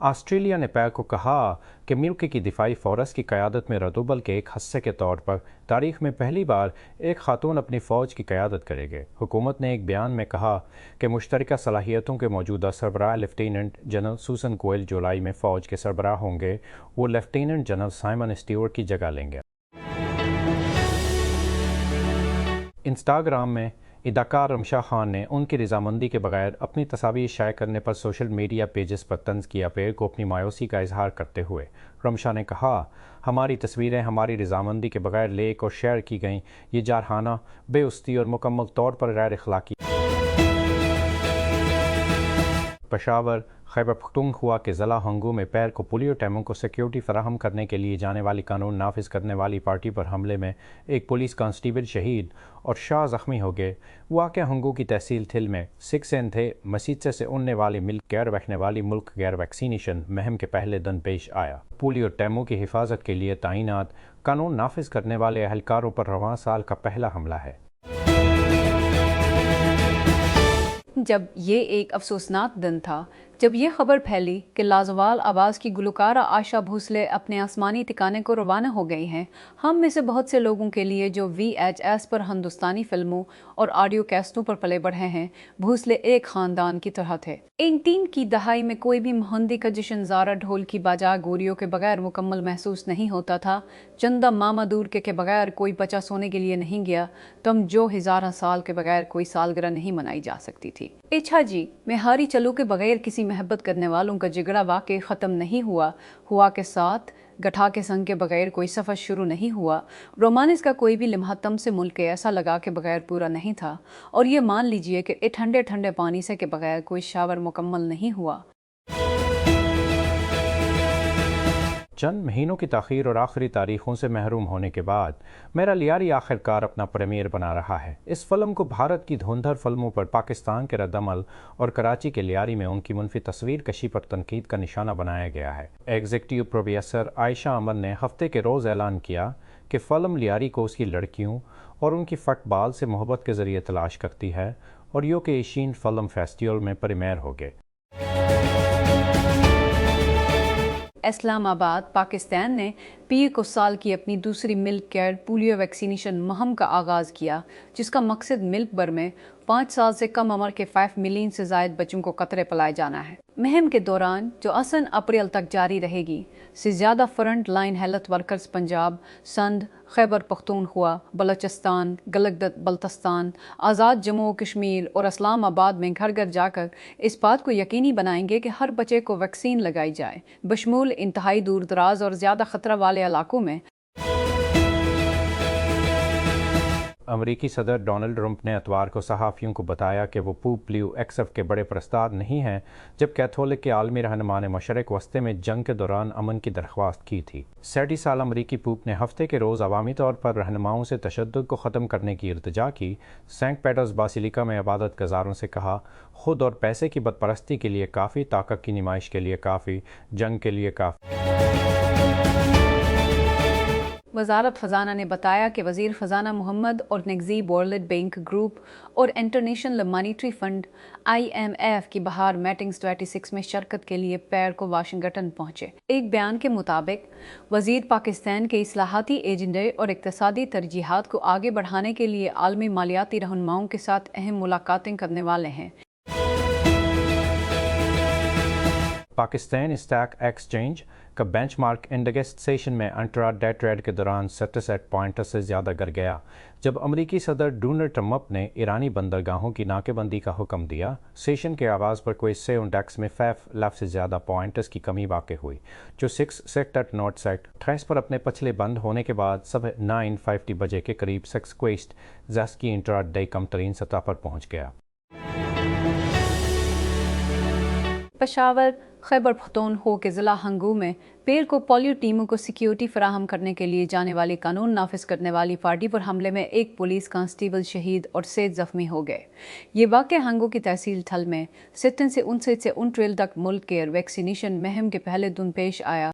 Australia نے پیر کو کہا کہ ملک کی دفاعی فورس کی قیادت میں ردوبل کے ایک حصے کے طور پر تاریخ میں پہلی بار ایک خاتون اپنی فوج کی قیادت کرے گی۔ حکومت نے ایک بیان میں کہا کہ مشترکہ صلاحیتوں کے موجودہ سربراہ لیفٹیننٹ جنرل سوسن کوئل جولائی میں فوج کے سربراہ ہوں گے۔ وہ لیفٹیننٹ جنرل سائمن اسٹیورٹ کی جگہ لیں گے۔ انسٹاگرام میں اداکار رمشا خان نے ان کی رضامندی کے بغیر اپنی تصاویر شائع کرنے پر سوشل میڈیا پیجز پر طنز کیا۔ پیر کو اپنی مایوسی کا اظہار کرتے ہوئے رمشا نے کہا، ہماری تصویریں ہماری رضامندی کے بغیر لیک اور شیئر کی گئیں، یہ جارحانہ، بے استی اور مکمل طور پر غیر اخلاقی۔ پشاور، خیبر پختونخوا کے ضلع ہنگو میں پیر کو پولیو ٹیموں کو سیکیورٹی فراہم کرنے کے لیے جانے والی قانون نافذ کرنے والی پارٹی پر حملے میں ایک پولیس کانسٹیبل شہید اور شاہ زخمی ہو گئے۔ واقعہ ہنگو کی تحصیل تھل میں سکھ سین تھے مسیچے سے اننے والی ملک غیر رکھنے والی ملک غیر ویکسینیشن مہم کے پہلے دن پیش آیا۔ پولیو ٹیموں کی حفاظت کے لیے تعینات قانون نافذ کرنے والے اہلکاروں پر رواں سال کا پہلا حملہ ہے۔ جب یہ ایک افسوسناک دن تھا جب یہ خبر پھیلی کہ لازوال آواز کی گلوکارہ عائشہ بھوسلے اپنے آسمانی ٹھکانے کو روانہ ہو گئی ہیں۔ ہم میں سے بہت سے لوگوں کے لیے جو VHS پر ہندوستانی فلموں اور آڈیو کیسٹوں پر پلے بڑھے ہیں، بھوسلے ایک خاندان کی طرح تھے۔ 18 کی دہائی میں کوئی بھی مہندی کا جشن زارا ڈھول کی باجا گوریوں کے بغیر مکمل محسوس نہیں ہوتا تھا۔ چندہ ماما دور کے بغیر کوئی بچہ سونے کے لیے نہیں گیا۔ تم جو ہزارہ سال کے بغیر کوئی سالگرہ نہیں منائی جا سکتی تھی۔ اچھا جی، میں ہاری چلو کے بغیر کسی محبت کرنے والوں کا جگڑا واقع ختم نہیں ہوا کے ساتھ گٹھا کے سنگ کے بغیر کوئی سفر شروع نہیں ہوا۔ رومانس کا کوئی بھی لمحہ تم سے ملک کے ایسا لگا کے بغیر پورا نہیں تھا، اور یہ مان لیجئے کہ ٹھنڈے پانی سے کے بغیر کوئی شاور مکمل نہیں ہوا۔ چند مہینوں کی تاخیر اور آخری تاریخوں سے محروم ہونے کے بعد میرا لیاری آخر کار اپنا پریمیئر بنا رہا ہے۔ اس فلم کو بھارت کی دھندھر فلموں پر پاکستان کے رد عمل اور کراچی کے لیاری میں ان کی منفی تصویر کشی پر تنقید کا نشانہ بنایا گیا ہے۔ ایگزیکٹو پروڈیوسر عائشہ امن نے ہفتے کے روز اعلان کیا کہ فلم لیاری کو اس کی لڑکیوں اور ان کی فٹ بال سے محبت کے ذریعے تلاش کرتی ہے، اور یو کے ایشین فلم فیسٹیول میں پریمیئر ہوگے۔ اسلام آباد، پاکستان نے پیر کو سال کی اپنی دوسری ملک کیئر پولیو ویکسینیشن مہم کا آغاز کیا، جس کا مقصد ملک بھر میں 5 سال سے کم عمر کے 5 ملین سے زائد بچوں کو قطرے پلائے جانا ہے۔ مہم کے دوران، جو اصلاً اپریل تک جاری رہے گی، سے زیادہ front line health workers Punjab, Sindh, Khyber Pakhtunkhwa, Balochistan, Gilgit Baltistan, Azad Jammu و کشمیر اور اسلام آباد میں گھر گھر جا کر اس بات کو یقینی بنائیں گے کہ ہر بچے کو ویکسین لگائی جائے، بشمول انتہائی دور دراز اور زیادہ خطرہ والے علاقوں میں۔ امریکی صدر ڈونلڈ ٹرمپ نے اتوار کو صحافیوں کو بتایا کہ وہ پوپ لیو ایکسف کے بڑے پرستار نہیں ہیں، جب کیتھولک کے عالمی رہنما نے مشرق وسطی میں جنگ کے دوران امن کی درخواست کی تھی۔ 60 سال امریکی پوپ نے ہفتے کے روز عوامی طور پر رہنماؤں سے تشدد کو ختم کرنے کی التجا کی۔ سینٹ پیٹرز باسیلیکا میں عبادت گزاروں سے کہا، خود اور پیسے کی بت پرستی کے لیے کافی، طاقت کی نمائش کے لیے کافی، جنگ کے لیے کافی۔ وزارت خزانہ نے بتایا کہ وزیر خزانہ محمد اور نگزیب ورلڈ بینک گروپ اور انٹرنیشنل مانیٹری فنڈ IMF کی بہار میٹنگز 26 میں شرکت کے لیے پیر کو واشنگٹن پہنچے۔ ایک بیان کے مطابق وزیر پاکستان کے اصلاحاتی ایجنڈے اور اقتصادی ترجیحات کو آگے بڑھانے کے لیے عالمی مالیاتی رہنماؤں کے ساتھ اہم ملاقاتیں کرنے والے ہیں۔ پاکستان اسٹاک ایکسچینج کا بینچ مارک انڈیکس سیشن میں انٹرا ڈے ٹریڈ کے دوران 67 پوائنٹس سے زیادہ گر گیا، جب امریکی صدر ڈونلڈ ٹرمپ نے ایرانی بندرگاہوں کی ناکہ بندی کا حکم دیا۔ سیشن کے آغاز پر کوئی سے انڈیکس میں 5 لاکھ سے زیادہ پوائنٹس کی کمی واقع ہوئی، جو 6 سیکٹر نوٹ سیٹ 28 پر اپنے پچھلے بند ہونے کے بعد صبح 9:50 بجے کے قریب سکسکویسٹ زیس کی انٹرا ڈے کم ترین سطح پر پہنچ گیا۔ پشاور، خیبر پختونخوا کے ضلع ہنگو میں پیر کو پولیو ٹیموں کو سیکیورٹی فراہم کرنے کے لیے جانے والی قانون نافذ کرنے والی پارٹی پر حملے میں ایک پولیس کانسٹیبل شہید اور 6 زخمی ہو گئے۔ یہ واقعہ ہنگو کی تحصیل تھل میں 57 سے 59 تک ملک کیئر ویکسینیشن مہم کے پہلے دن پیش آیا۔